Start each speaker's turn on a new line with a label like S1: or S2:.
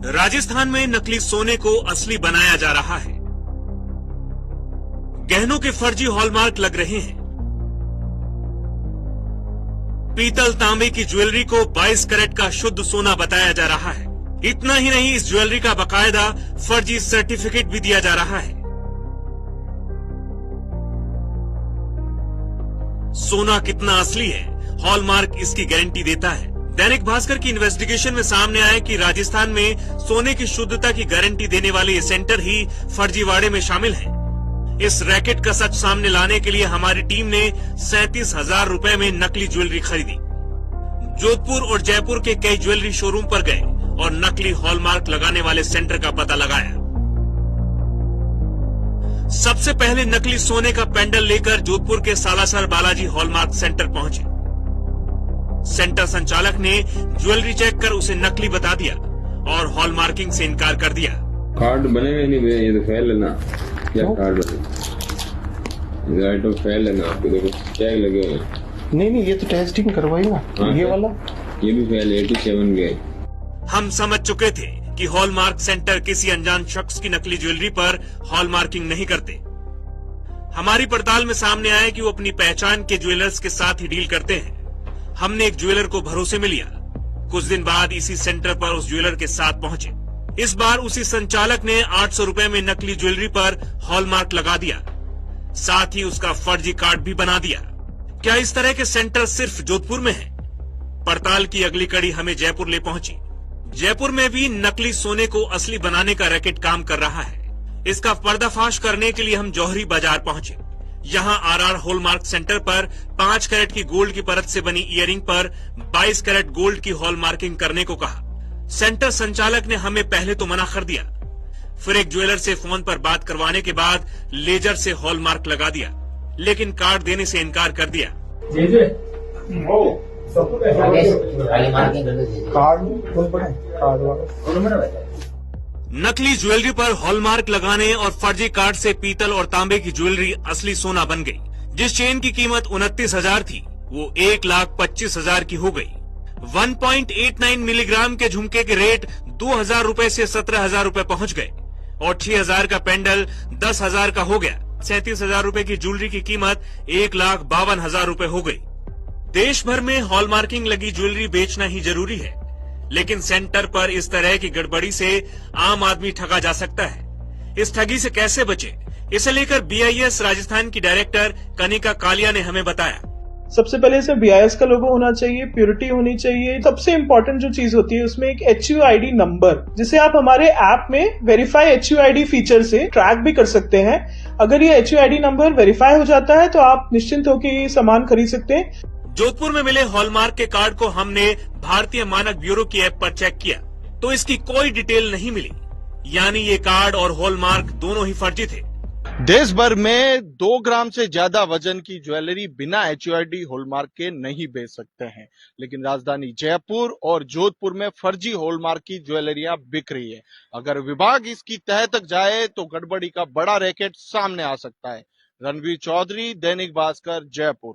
S1: राजस्थान में नकली सोने को असली बनाया जा रहा है। गहनों के फर्जी हॉलमार्क लग रहे हैं। पीतल तांबे की ज्वेलरी को 22 कैरेट का शुद्ध सोना बताया जा रहा है। इतना ही नहीं, इस ज्वेलरी का बाकायदा फर्जी सर्टिफिकेट भी दिया जा रहा है। सोना कितना असली है, हॉलमार्क इसकी गारंटी देता है। दैनिक भास्कर की इन्वेस्टिगेशन में सामने आया कि राजस्थान में सोने की शुद्धता की गारंटी देने वाले ये सेंटर ही फर्जीवाड़े में शामिल हैं। इस रैकेट का सच सामने लाने के लिए हमारी टीम ने 37,000 रुपए में नकली ज्वेलरी खरीदी। जोधपुर और जयपुर के कई ज्वेलरी शोरूम पर गए और नकली हॉलमार्क लगाने वाले सेंटर का पता लगाया। सबसे पहले नकली सोने का पेंडल लेकर जोधपुर के सालासर बालाजी हॉलमार्क सेंटर पहुंचे। सेंटर संचालक ने ज्वेलरी चेक कर उसे नकली बता दिया और हॉलमार्किंग से इनकार कर दिया।
S2: कार्ड बने हुए नहीं, ये तो फेल है ना। क्या कार्ड बने? तो फेल है ना, आपको देखो टैग लगे हुए हैं।
S3: नहीं, ये तो टेस्टिंग करवाई ना। ये वाला
S2: ये भी फेल है, 87 गए।
S1: हम समझ चुके थे कि हॉलमार्क सेंटर किसी अनजान शख्स की नकली ज्वेलरी पर हॉलमार्किंग नहीं करते। हमारी पड़ताल में सामने आया कि वो अपनी पहचान के ज्वेलर्स के साथ ही डील करते हैं। हमने एक ज्वेलर को भरोसे में लिया। कुछ दिन बाद इसी सेंटर पर उस ज्वेलर के साथ पहुंचे। इस बार उसी संचालक ने 800 रुपए में नकली ज्वेलरी पर हॉलमार्क लगा दिया, साथ ही उसका फर्जी कार्ड भी बना दिया। क्या इस तरह के सेंटर सिर्फ जोधपुर में हैं? पड़ताल की अगली कड़ी हमें जयपुर ले पहुंची। जयपुर में भी नकली सोने को असली बनाने का रैकेट काम कर रहा है। इसका पर्दाफाश करने के लिए हम जौहरी बाजार पहुंचे। यहाँ आरआर हॉलमार्क सेंटर पर 5 कैरेट की गोल्ड की परत से बनी इयररिंग पर 22 कैरेट गोल्ड की हॉलमार्किंग करने को कहा। सेंटर संचालक ने हमें पहले तो मना कर दिया, फिर एक ज्वेलर से फोन पर बात करवाने के बाद लेजर से हॉलमार्क लगा दिया, लेकिन कार्ड देने से इनकार कर दिया। नकली ज्वेलरी पर हॉलमार्क लगाने और फर्जी कार्ड से पीतल और तांबे की ज्वेलरी असली सोना बन गई। जिस चेन की कीमत 29,000 थी वो 1,25,000 की हो गई। 1.89 मिलीग्राम के झुमके के रेट 2,000 रुपए से 17,000 रुपए पहुंच गए और 6,000 का पेंडल 10,000 का हो गया। 37,000 रुपए की ज्वेलरी की कीमत 1,52,000 रुपए हो गई। देश भर में हॉलमार्किंग लगी ज्वेलरी बेचना ही जरूरी है, लेकिन सेंटर पर इस तरह की गड़बड़ी से आम आदमी ठगा जा सकता है। इस ठगी से कैसे बचे, इसे लेकर BIS राजस्थान की डायरेक्टर कनिका कालिया ने हमें बताया।
S4: सबसे पहले इसमें BIS का लोगो होना चाहिए, प्योरिटी होनी चाहिए। सबसे इम्पोर्टेंट जो चीज होती है उसमें एक HUID नंबर, जिसे आप हमारे ऐप में वेरीफाई HUID फीचर से ट्रैक भी कर सकते हैं। अगर ये HUID नंबर वेरीफाई हो जाता है तो आप निश्चिंत होकर ये सामान खरीद सकते हैं।
S1: जोधपुर में मिले हॉलमार्क के कार्ड को हमने भारतीय मानक ब्यूरो की ऐप पर चेक किया तो इसकी कोई डिटेल नहीं मिली, यानी ये कार्ड और हॉलमार्क दोनों ही फर्जी थे।
S3: देश भर में 2 ग्राम से ज्यादा वजन की ज्वेलरी बिना HUID हॉलमार्क के नहीं बेच सकते हैं, लेकिन राजधानी जयपुर और जोधपुर में फर्जी हॉलमार्क की ज्वेलरियां बिक रही है। अगर विभाग इसकी तह तक जाए तो गड़बड़ी का बड़ा रैकेट सामने आ सकता है। रणवीर चौधरी, दैनिक भास्कर, जयपुर।